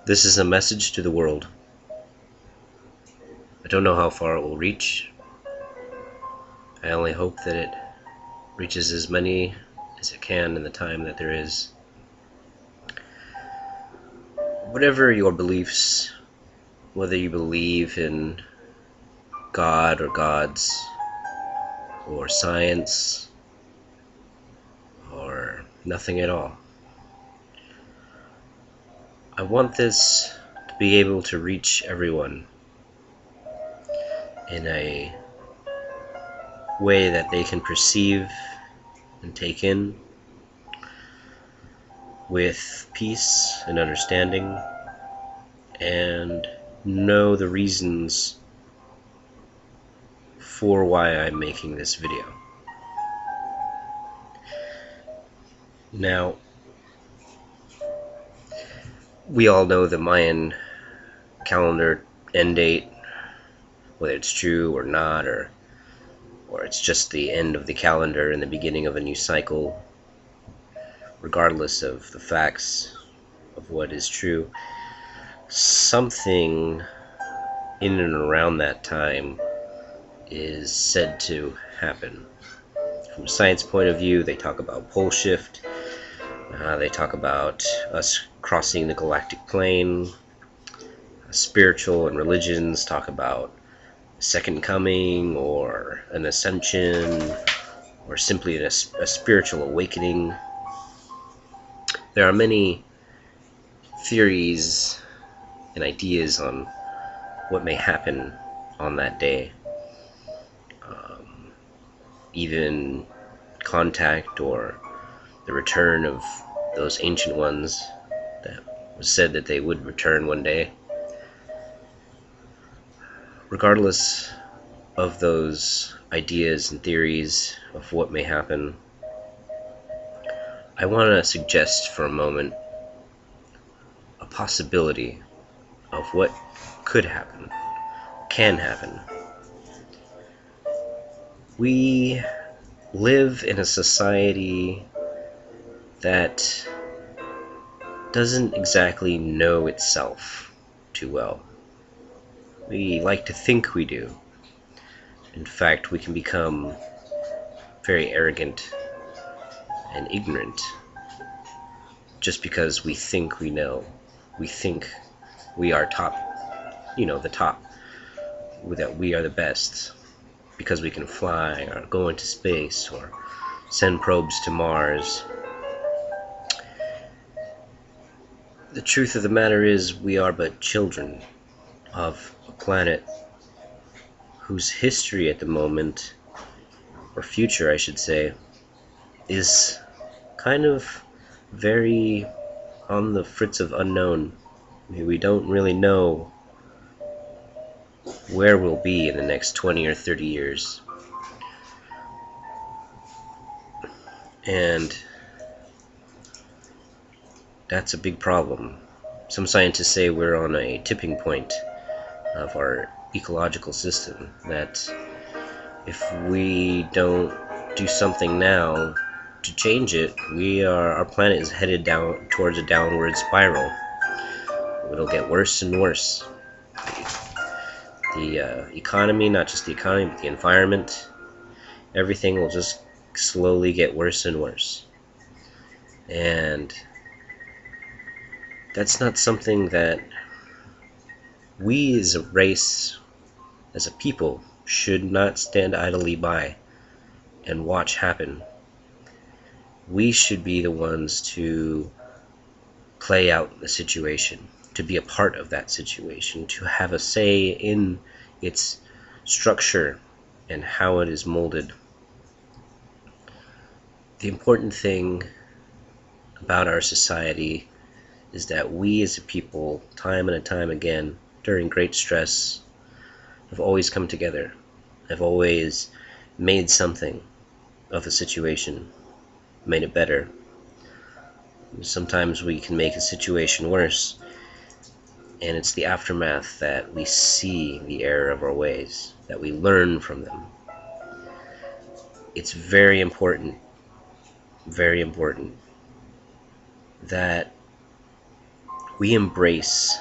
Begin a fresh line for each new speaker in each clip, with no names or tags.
This is a message to the world. I don't know how far it will reach. I only hope that it reaches as many as it can in the time that there is. Whatever your beliefs, whether you believe in God or gods, or science, or nothing at all, I want this to be able to reach everyone in a way that they can perceive and take in with peace and understanding, and know the reasons for why I'm making this video. Now, we all know the Mayan calendar end date, whether it's true or not, or it's just the end of the calendar and the beginning of a new cycle. Regardless of the facts of what is true, something in and around that time is said to happen. From a science point of view, they talk about pole shift, they talk about us crossing the galactic plane. Spiritual and religions talk about second coming or an ascension or simply a spiritual awakening. There are many theories and ideas on what may happen on that day. Even contact or the return of those ancient ones that was said that they would return one day. Regardless of those ideas and theories of what may happen, I want to suggest for a moment a possibility of what could happen, can happen. We live in a society that doesn't exactly know itself too well. We like to think we do. In fact, we can become very arrogant and ignorant just because we think we know. We think we are top, the top, that we are the best because we can fly or go into space or send probes to Mars. The truth of the matter is we are but children of a planet whose history at the moment, or future I should say, is kind of very on the fritz of unknown. We don't really know where we'll be in the next 20 or 30 years. And that's a big problem. Some scientists say we're on a tipping point of our ecological system, that if we don't do something now to change it, our planet is headed down towards a downward spiral. It'll get worse and worse. The economy, not just the economy, but the environment, everything will just slowly get worse and worse. And that's not something that we as a race, as a people, should not stand idly by and watch happen. We should be the ones to play out the situation, to be a part of that situation, to have a say in its structure and how it is molded. The important thing about our society is that we as a people, time and time again, during great stress, have always come together, have always made something of a situation, made it better. Sometimes we can make a situation worse, and it's the aftermath that we see the error of our ways, that we learn from them. It's very important that we embrace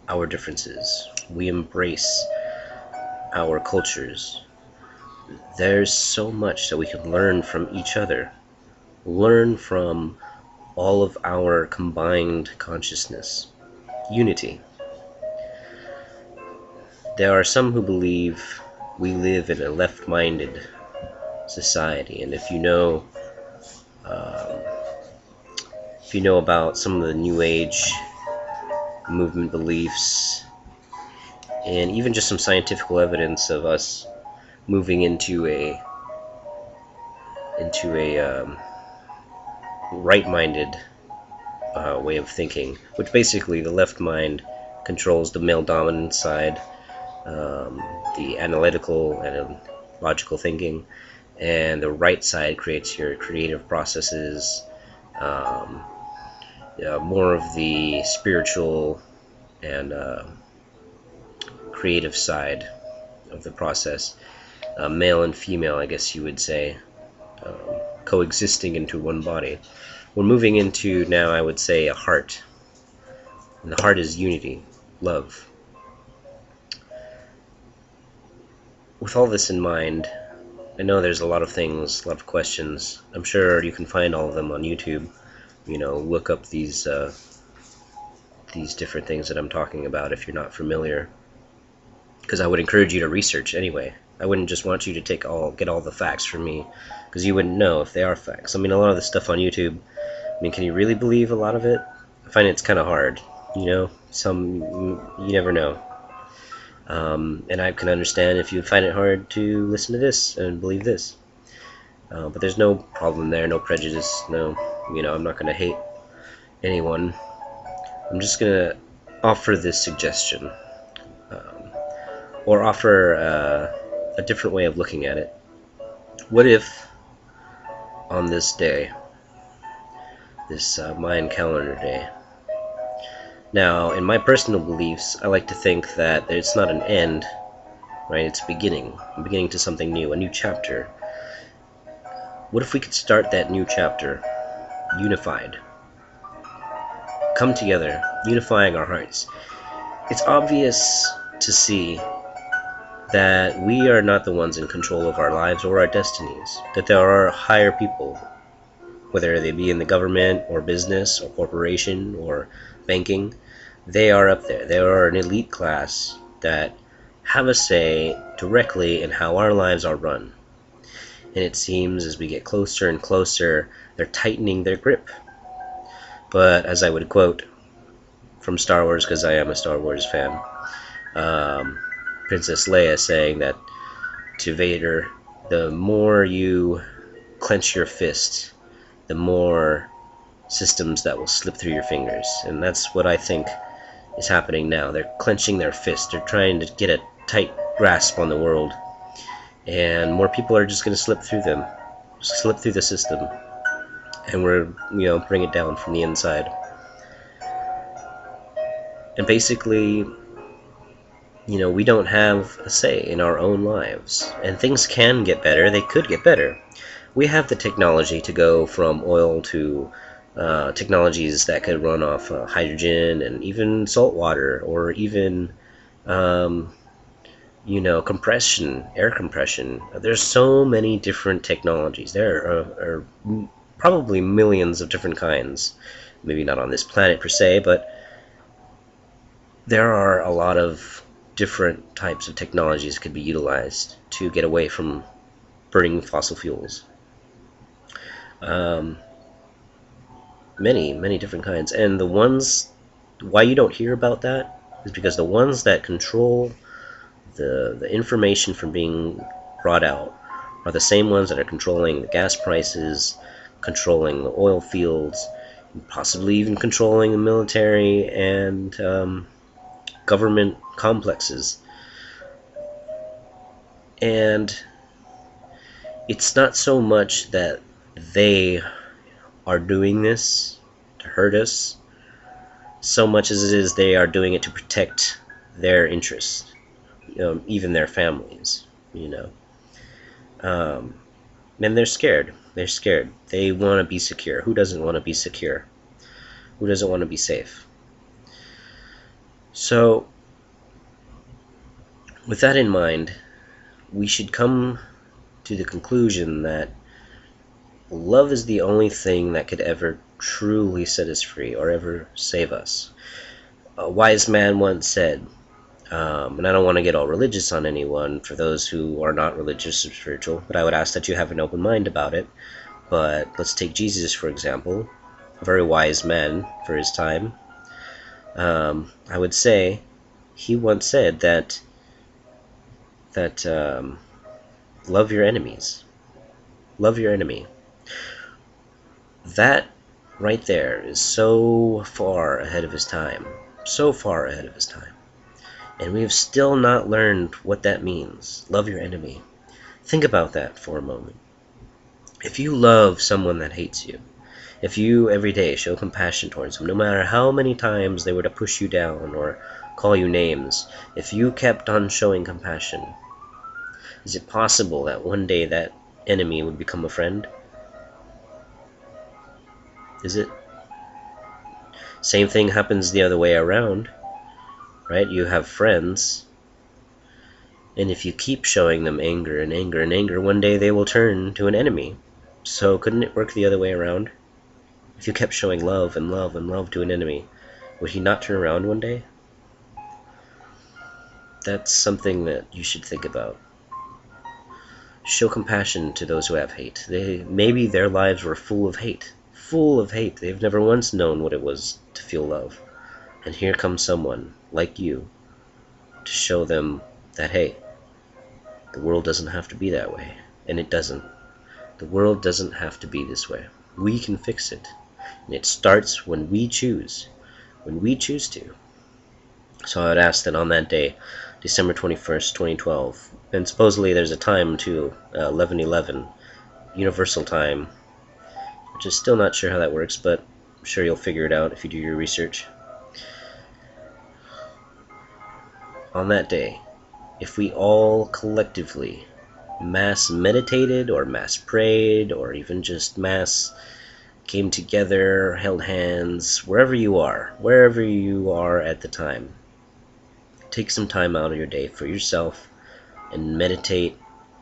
our differences. We embrace our cultures. There's so much that we can learn from each other. Learn from all of our combined consciousness. Unity. There are some who believe we live in a left-minded society, and um, if you know about some of the New Age movement beliefs, and even just some scientific evidence of us moving into a right-minded way of thinking, which basically the left mind controls the male dominant side, the analytical and logical thinking, and the right side creates your creative processes, more of the spiritual and creative side of the process, male and female, I guess you would say, coexisting into one body. We're moving into now, I would say, a heart, and the heart is unity, love. With all this in mind, I know there's a lot of things, a lot of questions. I'm sure you can find all of them on YouTube. Look up these different things that I'm talking about if you're not familiar, because I would encourage you to research anyway. I wouldn't just want you to get all the facts from me, because you wouldn't know if they are facts. I mean, a lot of the stuff on YouTube, can you really believe a lot of it? I find it's kind of hard, some, you never know. And I can understand if you find it hard to listen to this and believe this. But there's no problem there, no prejudice, no, I'm not going to hate anyone. I'm just going to offer this suggestion, or offer a different way of looking at it. What if on this day, this Mayan calendar day, now in my personal beliefs, I like to think that it's not an end, right? It's a beginning. I'm beginning to something new, a new chapter. What if we could start that new chapter unified? Come together, unifying our hearts. It's obvious to see that we are not the ones in control of our lives or our destinies, that there are higher people, whether they be in the government or business or corporation or banking. They are up there. They are an elite class that have a say directly in how our lives are run. And it seems as we get closer and closer, they're tightening their grip. But as I would quote from Star Wars, because I am a Star Wars fan, Princess Leia saying that to Vader, the more you clench your fist, the more systems that will slip through your fingers. And that's what I think is happening now. They're clenching their fist. They're trying to get a tight grasp on the world. And more people are just going to slip through them, slip through the system. And we're, bring it down from the inside. And basically, we don't have a say in our own lives. And things can get better. They could get better. We have the technology to go from oil to technologies that could run off hydrogen and even salt water, or even, compression, air compression. There's so many different technologies. There are probably millions of different kinds. Maybe not on this planet per se, but there are a lot of different types of technologies that could be utilized to get away from burning fossil fuels. Many different kinds. And the ones, why you don't hear about that is because the ones that control the information from being brought out are the same ones that are controlling the gas prices, controlling the oil fields, and possibly even controlling the military and government complexes. And it's not so much that they are doing this to hurt us, so much as it is they are doing it to protect their interests, even their families, and they're scared. They want to be secure. Who doesn't want to be secure? Who doesn't want to be safe? So, with that in mind, we should come to the conclusion that love is the only thing that could ever truly set us free or ever save us. A wise man once said, and I don't want to get all religious on anyone for those who are not religious or spiritual, but I would ask that you have an open mind about it. But let's take Jesus, for example, a very wise man for his time. I would say he once said that love your enemies. Love your enemy. That right there is so far ahead of his time. So far ahead of his time. And we have still not learned what that means. Love your enemy. Think about that for a moment. If you love someone that hates you, if you every day show compassion towards them, no matter how many times they were to push you down or call you names, if you kept on showing compassion, is it possible that one day that enemy would become a friend? Is it? Same thing happens the other way around, right? You have friends, and if you keep showing them anger and anger and anger, one day they will turn to an enemy. So couldn't it work the other way around? If you kept showing love and love and love to an enemy, would he not turn around one day? That's something that you should think about. Show compassion to those who have hate. Maybe their lives were full of hate. Full of hate. They've never once known what it was to feel love. And here comes someone like you to show them that, hey, the world doesn't have to be that way. And it doesn't. The world doesn't have to be this way. We can fix it. And it starts when we choose. When we choose to. So I would ask that on that day, December 21st, 2012, and supposedly there's a time too, 11/11, universal time, which is still not sure how that works, but I'm sure you'll figure it out if you do your research. On that day, if we all collectively mass meditated or mass prayed or even just mass came together, held hands, wherever you are at the time, take some time out of your day for yourself and meditate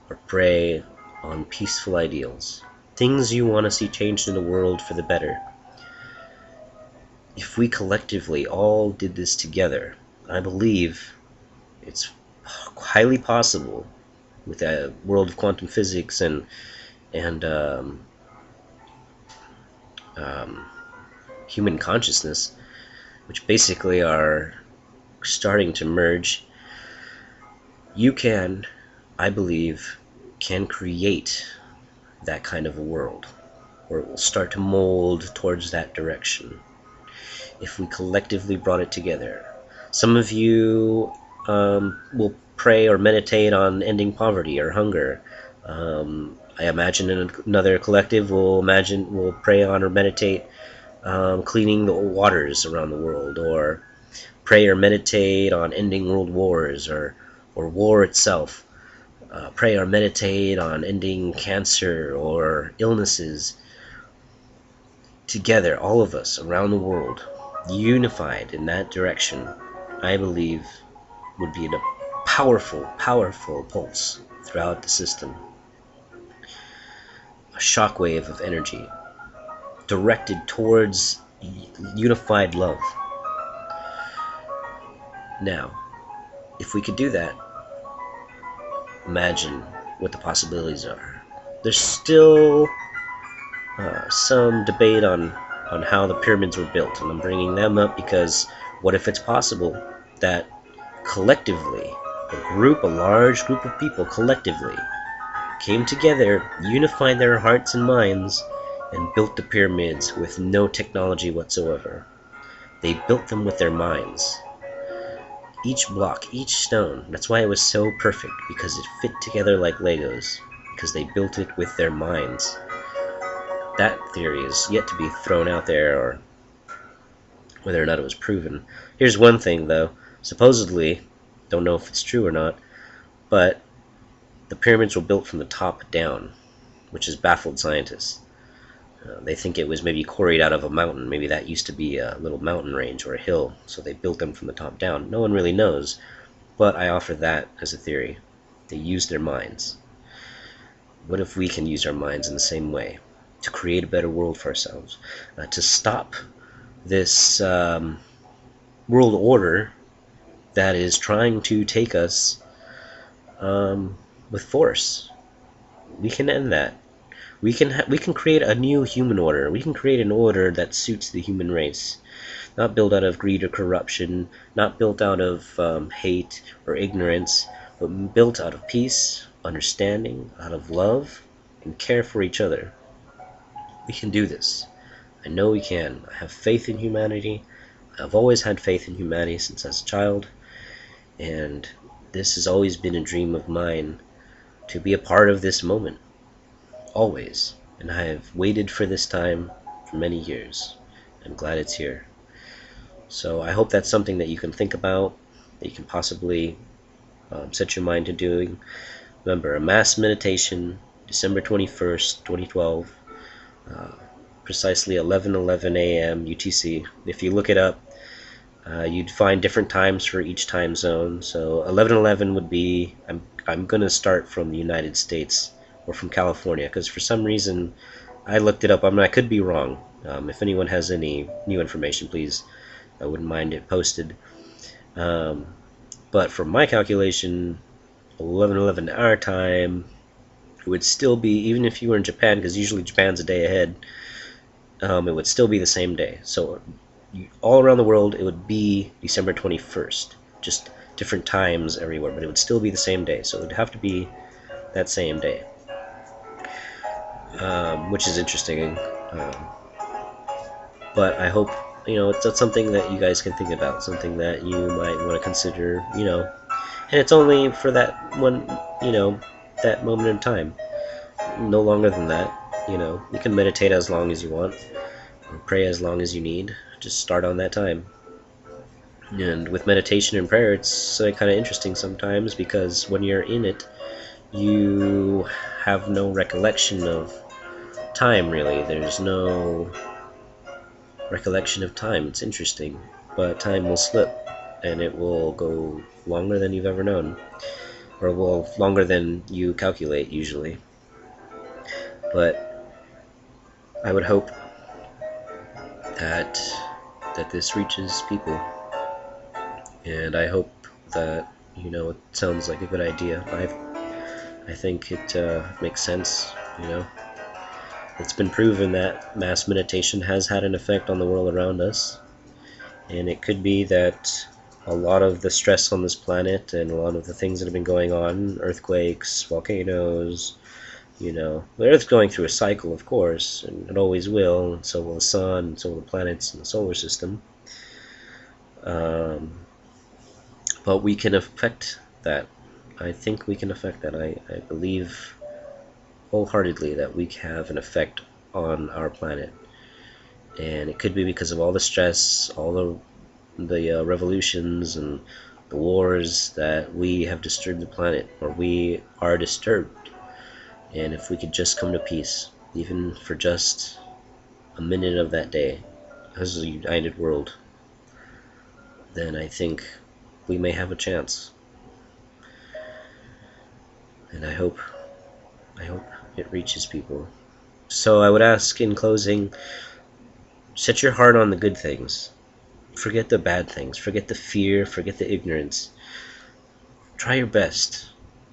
or pray on peaceful ideals, things you want to see changed in the world for the better. If we collectively all did this together, I believe it's highly possible with a world of quantum physics and human consciousness, which basically are starting to merge. You can, I believe, can create that kind of a world, or it will start to mold towards that direction if we collectively brought it together. Some of you will pray or meditate on ending poverty or hunger. I imagine another collective will pray on or meditate cleaning the waters around the world, or pray or meditate on ending world wars or war itself. Pray or meditate on ending cancer or illnesses. Together, all of us around the world, unified in that direction, I believe would be a powerful, powerful pulse throughout the system. A shockwave of energy directed towards unified love. Now, if we could do that, imagine what the possibilities are. There's still some debate on how the pyramids were built, and I'm bringing them up because what if it's possible that collectively, a large group of people collectively came together, unified their hearts and minds, and built the pyramids with no technology whatsoever. They built them with their minds. Each block, each stone, that's why it was so perfect, because it fit together like Legos, because they built it with their minds. That theory is yet to be thrown out there, or whether or not it was proven. Here's one thing, though. Supposedly, don't know if it's true or not, but the pyramids were built from the top down, which has baffled scientists. They think it was maybe quarried out of a mountain. Maybe that used to be a little mountain range or a hill, so they built them from the top down. No one really knows, but I offer that as a theory. They use their minds. What if we can use our minds in the same way to create a better world for ourselves, to stop this world order that is trying to take us with force? We can end that. We can create a new human order. We can create an order that suits the human race, not built out of greed or corruption, not built out of hate or ignorance, but built out of peace, understanding, out of love, and care for each other. We can do this. I know we can. I have faith in humanity. I've always had faith in humanity since I was a child, and this has always been a dream of mine, to be a part of this moment. Always. And I have waited for this time for many years. I'm glad it's here. So I hope that's something that you can think about, that you can possibly set your mind to doing. Remember, a mass meditation, December 21st, 2012, precisely 11:11 a.m. UTC. If you look it up, you'd find different times for each time zone. So 11:11 would be, I'm going to start from the United States or from California, because for some reason I looked it up. I mean, I could be wrong. If anyone has any new information, please, I wouldn't mind it posted. But from my calculation, 11:11 our time, it would still be, even if you were in Japan, because usually Japan's a day ahead, it would still be the same day. So all around the world, it would be December 21st, just different times everywhere, but it would still be the same day. So it would have to be that same day, which is interesting. But I hope, it's something that you guys can think about, something that you might want to consider, and it's only for that one, that moment in time, no longer than that. You can meditate as long as you want, or pray as long as you need. Just start on that time. And with meditation and prayer, it's kind of interesting sometimes, because when you're in it, you have no recollection of time, really. There's no recollection of time. It's interesting, but time will slip, and it will go longer than you've ever known, or longer than you calculate usually. But I would hope that this reaches people, and I hope that it sounds like a good idea. I think it makes sense. It's been proven that mass meditation has had an effect on the world around us, and it could be that a lot of the stress on this planet and a lot of the things that have been going on, earthquakes, volcanoes, the Earth's going through a cycle, of course, and it always will, and so will the sun, and so will the planets in the solar system. But we can affect that. I think we can affect that. I believe wholeheartedly that we have an effect on our planet. And it could be because of all the stress, all the revolutions and the wars, that we have disturbed the planet, or we are disturbed. And if we could just come to peace, even for just a minute of that day, as a united world, then I think we may have a chance. And I hope it reaches people. So I would ask in closing, set your heart on the good things. Forget the bad things. Forget the fear. Forget the ignorance. Try your best.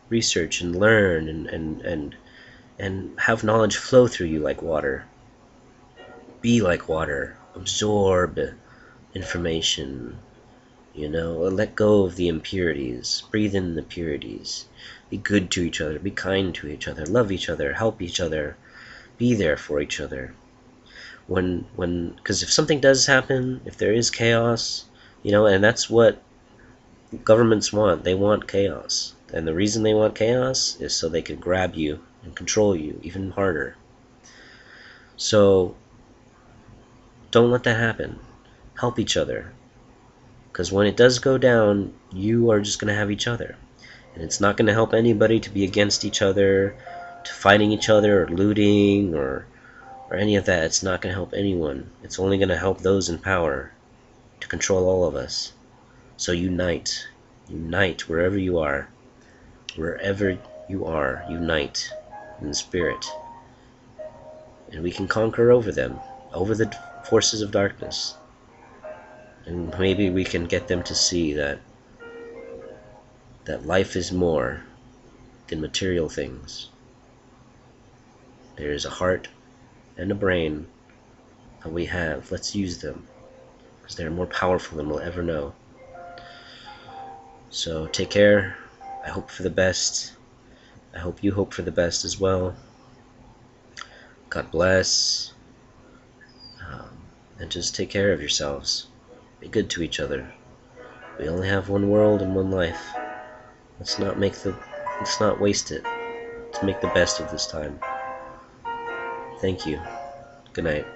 Research and learn and have knowledge flow through you like water. Be like water. Absorb information. Let go of the impurities. Breathe in the purities. Be good to each other. Be kind to each other. Love each other. Help each other. Be there for each other. Because if something does happen, if there is chaos, and that's what governments want. They want chaos. And the reason they want chaos is so they can grab you and control you even harder. So don't let that happen. Help each other. Because when it does go down, you are just going to have each other. And it's not going to help anybody to be against each other, to fighting each other, or looting, or or any of that. It's not going to help anyone. It's only going to help those in power to control all of us. So unite. Unite wherever you are. Wherever you are, unite in the spirit. And we can conquer over them, over the forces of darkness. And maybe we can get them to see that life is more than material things. There is a heart and a brain that we have. Let's use them, because they're more powerful than we'll ever know. So take care. I hope for the best. I hope you hope for the best as well. God bless. And just take care of yourselves. Be good to each other. We only have one world and one life. Let's not waste it. Let's make the best of this time. Thank you. Good night.